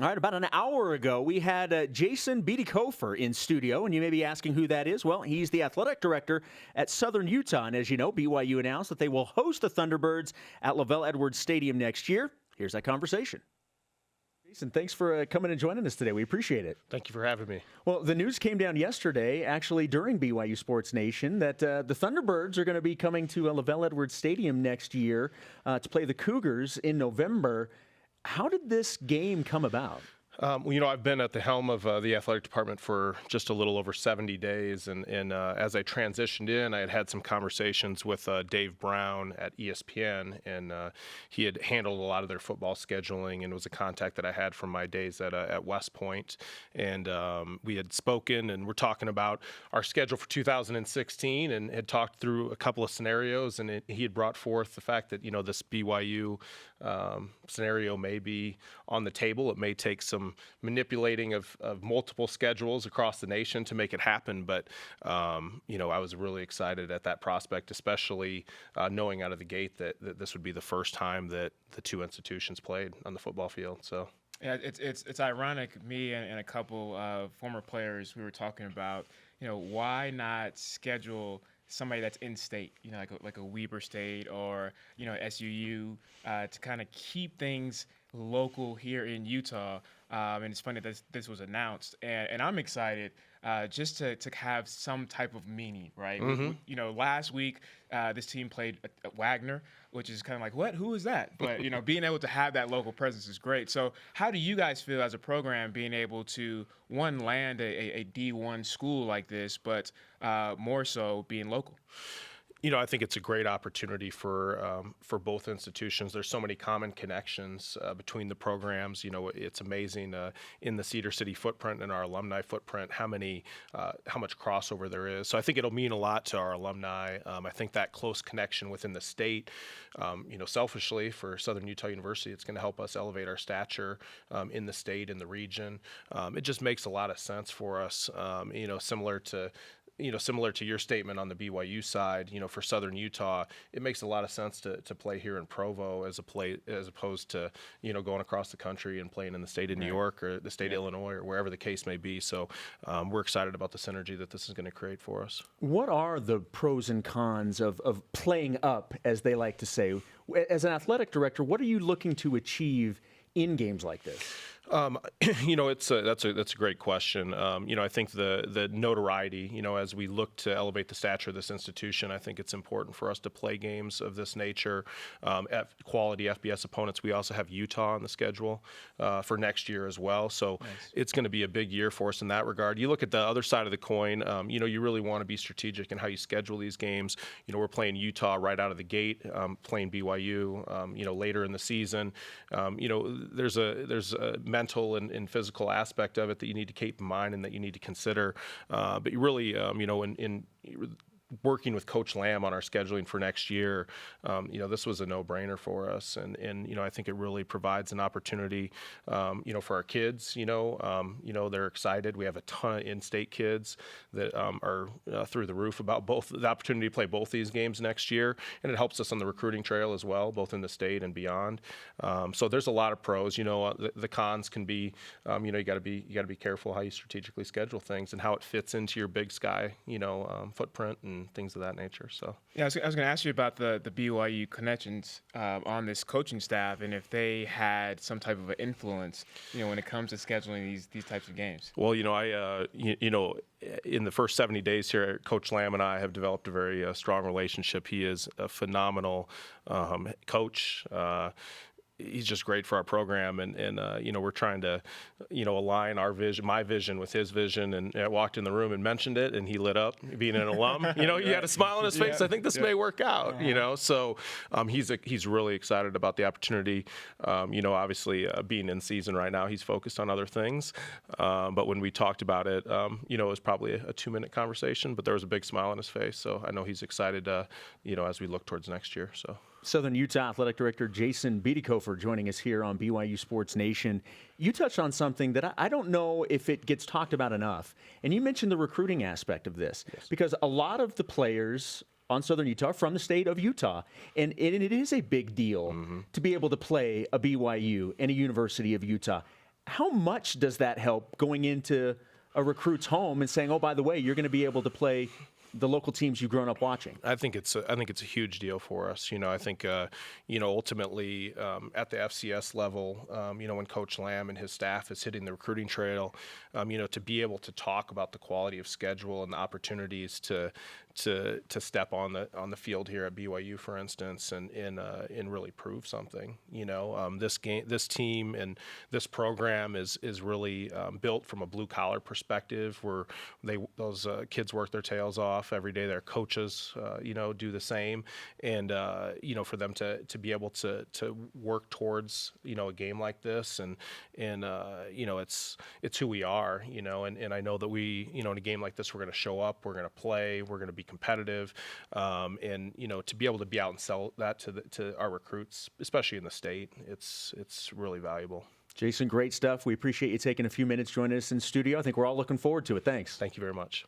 All right, about an hour ago, we had Jason Butikofer in studio, and you may be asking who that is. Well, he's the athletic director at Southern Utah, and as you know, BYU announced that they will host the Thunderbirds at Lavelle Edwards Stadium next year. Here's that conversation. Jason, thanks for coming and joining us today. We appreciate it. Thank you for having me. Well, the news came down yesterday, actually during BYU Sports Nation, that the Thunderbirds are going to be coming to Lavelle Edwards Stadium next year to play the Cougars in November. How did this game come about? I've been at the helm of the athletic department for just a little over 70 days, and as I transitioned in, I had some conversations with Dave Brown at ESPN, and he had handled a lot of their football scheduling, and was a contact that I had from my days at West Point, and we had spoken, and we're talking about our schedule for 2016, and had talked through a couple of scenarios, and he had brought forth the fact that this BYU scenario may be on the table. It may take some manipulating of multiple schedules across the nation to make it happen. But, I was really excited at that prospect, especially knowing out of the gate that this would be the first time that the two institutions played on the football field. So. Yeah, it's ironic. Me and a couple of former players, we were talking about, why not schedule somebody that's in state, like a Weber State or, SUU, to kind of keep things local here in Utah. And it's funny that this was announced, and I'm excited just to have some type of meaning, right? Mm-hmm. Last week this team played at Wagner, which is kind of like, what? Who is that? But being able to have that local presence is great. So how do you guys feel as a program being able to land a D1 school like this, but more so being local? I think it's a great opportunity for both institutions. There's so many common connections between the programs. It's amazing in the Cedar City footprint and our alumni footprint how much crossover there is. So I think it'll mean a lot to our alumni. I think that close connection within the state, selfishly for Southern Utah University, it's going to help us elevate our stature in the state, in the region. It just makes a lot of sense for us. Similar to your statement on the BYU side, for Southern Utah, it makes a lot of sense to play here in Provo as opposed to, going across the country and playing in the state of New York or the state of Illinois or wherever the case may be. So we're excited about the synergy that this is going to create for us. What are the pros and cons of playing up, as they like to say? As an athletic director, what are you looking to achieve in games like this? That's a great question. I think the notoriety, as we look to elevate the stature of this institution, I think it's important for us to play games of this nature at quality FBS opponents. We also have Utah on the schedule for next year as well. So nice. It's going to be a big year for us in that regard. You look at the other side of the coin, you really want to be strategic in how you schedule these games. We're playing Utah right out of the gate, playing BYU, later in the season. There's a mental and physical aspect of it that you need to keep in mind and that you need to consider. But you really, in working with Coach Lamb on our scheduling for next year, this was a no-brainer for us, and I think it really provides an opportunity, for our kids. They're excited. We have a ton of in-state kids that are through the roof about both the opportunity to play both these games next year, and it helps us on the recruiting trail as well, both in the state and beyond. So there's a lot of pros. The cons can be, you got to be careful how you strategically schedule things and how it fits into your Big Sky, footprint and things of that nature. So yeah, I was going to ask you about the BYU connections on this coaching staff, and if they had some type of an influence, when it comes to scheduling these types of games. Well, in the first 70 days here, Coach Lamb and I have developed a very strong relationship. He is a phenomenal coach. He's just great for our program, and we're trying to, align my vision with his vision. And I walked in the room and mentioned it, and he lit up. Being an alum, he had a smile on his face. I think this may work out. So he's really excited about the opportunity. Obviously being in season right now, he's focused on other things. But when we talked about it, it was probably a 2-minute conversation, but there was a big smile on his face. So I know he's excited, as we look towards next year. So. Southern Utah Athletic Director Jason Butikofer joining us here on BYU Sports Nation. You touched on something that I don't know if it gets talked about enough, and you mentioned the recruiting aspect of this. Yes. Because a lot of the players on Southern Utah are from the state of Utah, and it is a big deal to be able to play a BYU and a University of Utah. How much does that help going into a recruit's home and saying, oh, by the way, you're going to be able to play the local teams you've grown up watching? I think it's a huge deal for us. I think ultimately at the FCS level, when Coach Lamb and his staff is hitting the recruiting trail, to be able to talk about the quality of schedule and the opportunities to step on the field here at BYU, for instance, and really prove something. This team and this program is really built from a blue collar perspective, where those kids work their tails off every day. Their coaches, do the same, and for them to be able to work towards a game like this, and it's who we are, and I know that we, in a game like this, we're going to show up, we're going to play, we're going to be competitive, and to be able to be out and sell that to our recruits, especially in the state, it's really valuable. Jason, great stuff. We appreciate you taking a few minutes joining us in studio. I think we're all looking forward to it. Thanks. Thank you very much.